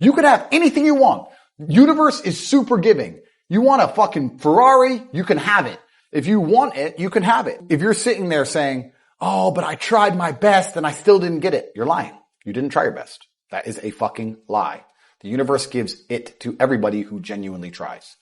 You could have anything you want. Universe is super giving. You want a fucking Ferrari, you can have it. If you want it, you can have it. If you're sitting there saying, oh, but I tried my best and I still didn't get it, you're lying. You didn't try your best. That is a fucking lie. The universe gives it to everybody who genuinely tries.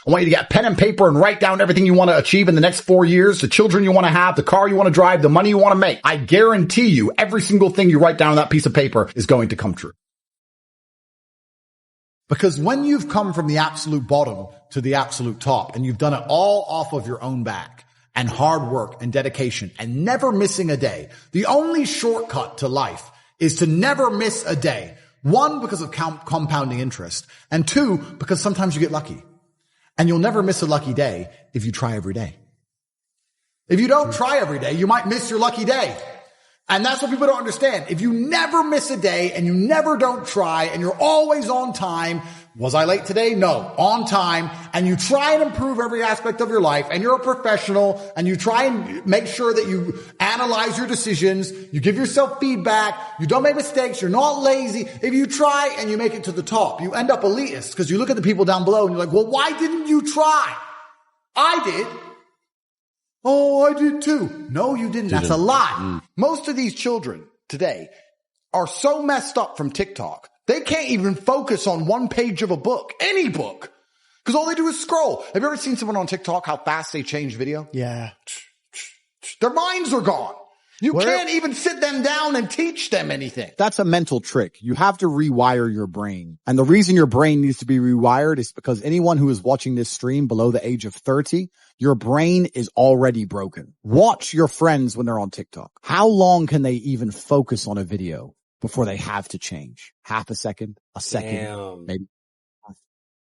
I want you to get pen and paper and write down everything you want to achieve in the next 4 years, the children you want to have, the car you want to drive, the money you want to make. I guarantee you every single thing you write down on that piece of paper is going to come true. Because when you've come from the absolute bottom to the absolute top and you've done it all off of your own back and hard work and dedication and never missing a day, the only shortcut to life is to never miss a day. One, because of compounding interest, and two, because sometimes you get lucky. And you'll never miss a lucky day if you try every day. If you don't try every day, you might miss your lucky day. And that's what people don't understand. If you never miss a day and you never don't try and you're always on time, was I late today? No, on time. And you try and improve every aspect of your life and you're a professional and you try and make sure that you analyze your decisions. You give yourself feedback. You don't make mistakes. You're not lazy. If you try and you make it to the top, you end up elitist because you look at the people down below and you're like, well, why didn't you try? I did. Oh, I did too. No, you didn't. That's a lie. Most of these children today are so messed up from TikTok. They can't even focus on one page of a book, any book, because all they do is scroll. Have you ever seen someone on TikTok, how fast they change video? Yeah. Their minds are gone. You can't even sit them down and teach them anything. That's a mental trick. You have to rewire your brain. And the reason your brain needs to be rewired is because anyone who is watching this stream below the age of 30, your brain is already broken. Watch your friends when they're on TikTok. How long can they even focus on a video before they have to change? Half a second, a second, maybe.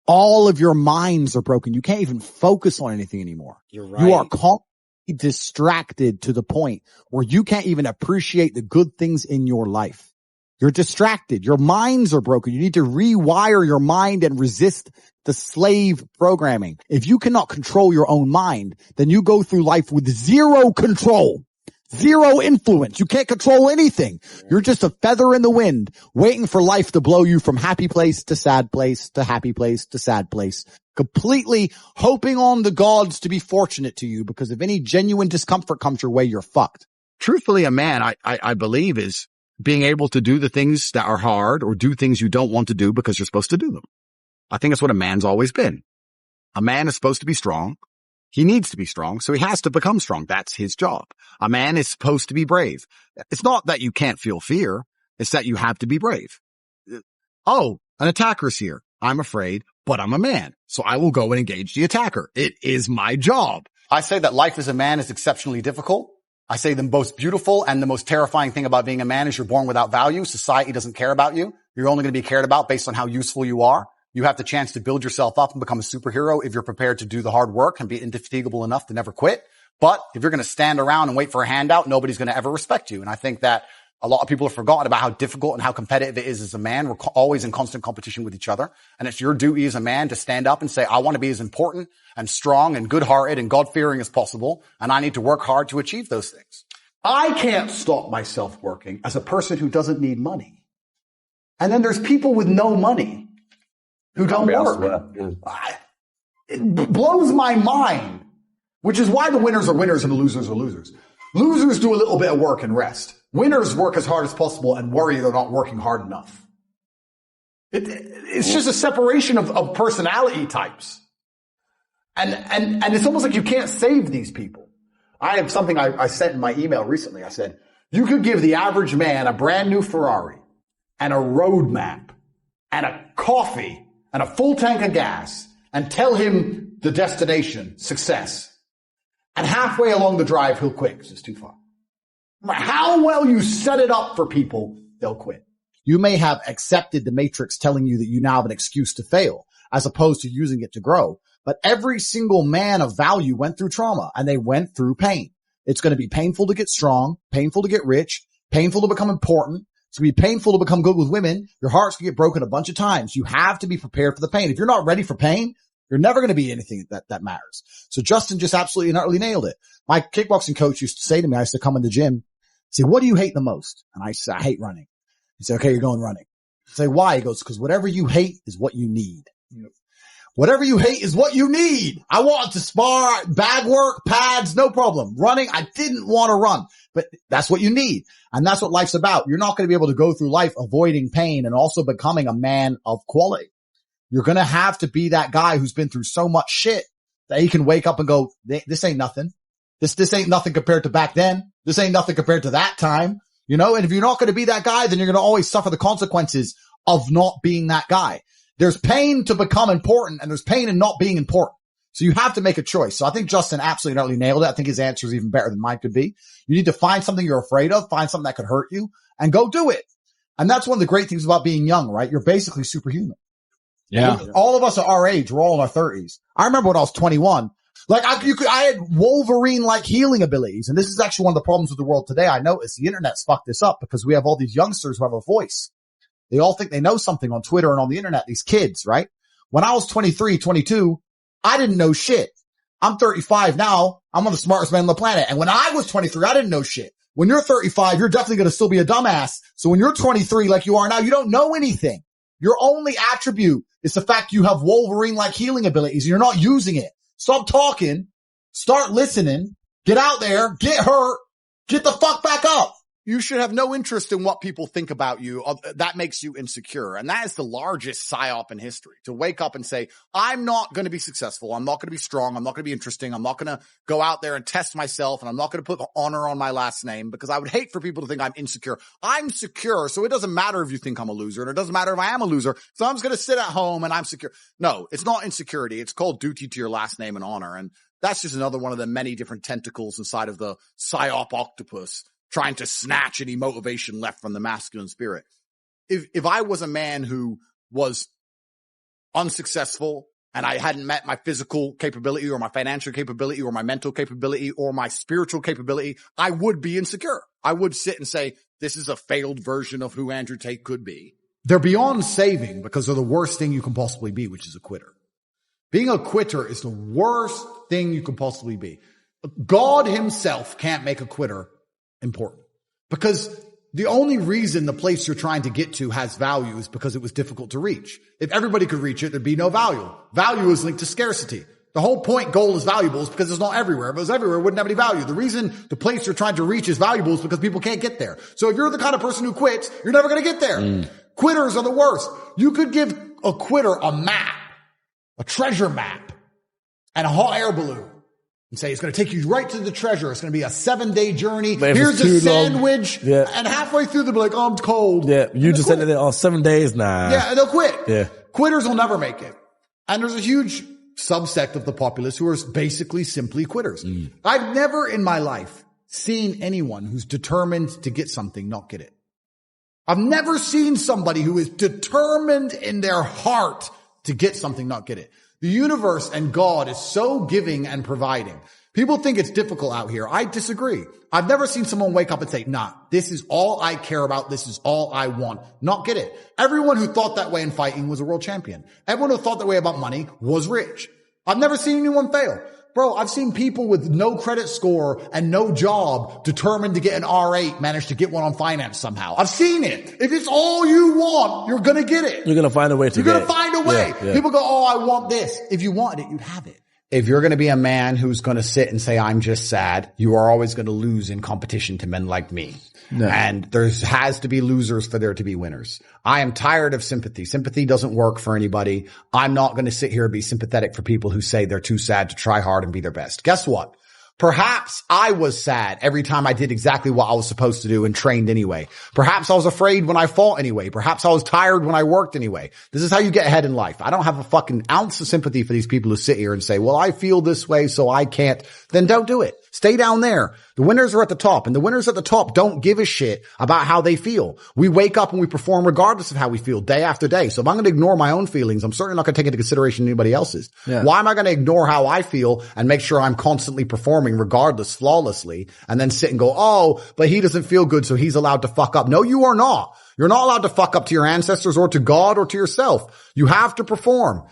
All of your minds are broken. You can't even focus on anything anymore. You're right. You are distracted to the point where you can't even appreciate the good things in your life. You're distracted. Your minds are broken. You need to rewire your mind and resist the slave programming. If you cannot control your own mind, then you go through life with zero control, zero influence. You can't control anything. You're just a feather in the wind, waiting for life to blow you from happy place to sad place to happy place to sad place. Completely hoping on the gods to be fortunate to you, because if any genuine discomfort comes your way, you're fucked. Truthfully, a man, I believe, is being able to do the things that are hard or do things you don't want to do because you're supposed to do them. I think that's what a man's always been. A man is supposed to be strong. He needs to be strong, so he has to become strong. That's his job. A man is supposed to be brave. It's not that you can't feel fear. It's that you have to be brave. Oh, an attacker's here. I'm afraid, but I'm a man, so I will go and engage the attacker. It is my job. I say that life as a man is exceptionally difficult. I say the most beautiful and the most terrifying thing about being a man is you're born without value. Society doesn't care about you. You're only going to be cared about based on how useful you are. You have the chance to build yourself up and become a superhero if you're prepared to do the hard work and be indefatigable enough to never quit. But if you're going to stand around and wait for a handout, nobody's going to ever respect you. And I think that a lot of people have forgotten about how difficult and how competitive it is as a man. We're always in constant competition with each other. And it's your duty as a man to stand up and say, I want to be as important and strong and good-hearted and God-fearing as possible. And I need to work hard to achieve those things. I can't stop myself working as a person who doesn't need money. And then there's people with no money who don't work. It blows my mind, which is why the winners are winners and the losers are losers. Losers do a little bit of work and rest. Winners work as hard as possible and worry they're not working hard enough. It's just a separation of personality types. And it's almost like you can't save these people. I have something I sent in my email recently. I said, you could give the average man a brand new Ferrari and a roadmap and a coffee and a full tank of gas and tell him the destination, success. And halfway along the drive, he'll quit because it's too far. No matter how well you set it up for people, they'll quit. You may have accepted the matrix telling you that you now have an excuse to fail, as opposed to using it to grow. But every single man of value went through trauma and they went through pain. It's going to be painful to get strong, painful to get rich, painful to become important. It's going to be painful to become good with women. Your heart's going to get broken a bunch of times. You have to be prepared for the pain. If you're not ready for pain, You're never going to be anything that matters. So Justin just absolutely and utterly nailed it. My kickboxing coach used to say to me, I used to come in the gym, say, what do you hate the most? And I say, I hate running. He said, okay, you're going running. I say, why? He goes, because whatever you hate is what you need. Whatever you hate is what you need. I wanted to spar, bag work, pads, no problem. Running, I didn't want to run, but that's what you need. And that's what life's about. You're not going to be able to go through life avoiding pain and also becoming a man of quality. You're going to have to be that guy who's been through so much shit that he can wake up and go, this ain't nothing. This ain't nothing compared to back then. This ain't nothing compared to that time, you know? And if you're not going to be that guy, then you're going to always suffer the consequences of not being that guy. There's pain to become important and there's pain in not being important. So you have to make a choice. So I think Justin absolutely utterly nailed it. I think his answer is even better than mine could be. You need to find something you're afraid of, find something that could hurt you and go do it. And that's one of the great things about being young, right? You're basically superhuman. Yeah. All of us are our age. We're all in our 30s. I remember when I was 21, like I had Wolverine-like healing abilities. And this is actually one of the problems with the world today. I noticed the internet's fucked this up because we have all these youngsters who have a voice. They all think they know something on Twitter and on the internet, these kids, right? When I was 23, 22, I didn't know shit. I'm 35 now. I'm one of the smartest men on the planet. And when I was 23, I didn't know shit. When you're 35, you're definitely going to still be a dumbass. So when you're 23, like you are now, you don't know anything. Your only attribute is the fact you have Wolverine-like healing abilities and you're not using it. Stop talking. Start listening. Get out there. Get hurt. Get the fuck back up. You should have no interest in what people think about you. That makes you insecure. And that is the largest psyop in history. To wake up and say, I'm not going to be successful. I'm not going to be strong. I'm not going to be interesting. I'm not going to go out there and test myself. And I'm not going to put honor on my last name because I would hate for people to think I'm insecure. I'm secure. So it doesn't matter if you think I'm a loser and it doesn't matter if I am a loser. So I'm just going to sit at home and I'm secure. No, it's not insecurity. It's called duty to your last name and honor. And that's just another one of the many different tentacles inside of the psyop octopus, trying to snatch any motivation left from the masculine spirit. If I was a man who was unsuccessful and I hadn't met my physical capability or my financial capability or my mental capability or my spiritual capability, I would be insecure. I would sit and say, this is a failed version of who Andrew Tate could be. They're beyond saving because they're the worst thing you can possibly be, which is a quitter. Being a quitter is the worst thing you can possibly be. God himself can't make a quitter important because the only reason the place you're trying to get to has value is because it was difficult to reach. If everybody could reach it, there'd be no value. Value is linked to scarcity. The whole point goal is valuable is because it's not everywhere. If it was everywhere, it wouldn't have any value. The reason the place you're trying to reach is valuable is because people can't get there. So if you're the kind of person who quits, you're never going to get there. Quitters are the worst. You could give a quitter a map, a treasure map, and a hot air balloon. And say, it's going to take you right to the treasure. It's going to be a 7-day journey. Here's a sandwich. Yeah. And halfway through, they'll be like, oh, I'm cold. Yeah. You just said that, 7 days. Nah. Yeah. And they'll quit. Yeah. Quitters will never make it. And there's a huge subsect of the populace who are basically simply quitters. I've never in my life seen anyone who's determined to get something not get it. I've never seen somebody who is determined in their heart to get something not get it. The universe and God is so giving and providing. People think it's difficult out here. I disagree. I've never seen someone wake up and say, nah, this is all I care about. This is all I want. Not get it. Everyone who thought that way in fighting was a world champion. Everyone who thought that way about money was rich. I've never seen anyone fail. Bro, I've seen people with no credit score and no job determined to get an R8 manage to get one on finance somehow. I've seen it. If it's all you want, you're going to get it. You're going to find a way to get it. You're going to find a way. Yeah. People go, oh, I want this. If you wanted it, you'd have it. If you're going to be a man who's going to sit and say, I'm just sad, you are always going to lose in competition to men like me. No. And there has to be losers for there to be winners. I am tired of sympathy. Sympathy doesn't work for anybody. I'm not going to sit here and be sympathetic for people who say they're too sad to try hard and be their best. Guess what? Perhaps I was sad every time I did exactly what I was supposed to do and trained anyway. Perhaps I was afraid when I fought anyway. Perhaps I was tired when I worked anyway. This is how you get ahead in life. I don't have a fucking ounce of sympathy for these people who sit here and say, well, I feel this way, so I can't. Then don't do it. Stay down there. The winners are at the top, and the winners at the top don't give a shit about how they feel. We wake up and we perform regardless of how we feel day after day. So if I'm going to ignore my own feelings, I'm certainly not going to take into consideration anybody else's. Yeah. Why am I going to ignore how I feel and make sure I'm constantly performing regardless, flawlessly, and then sit and go, oh, but he doesn't feel good, so he's allowed to fuck up. No, you are not. You're not allowed to fuck up to your ancestors or to God or to yourself. You have to perform.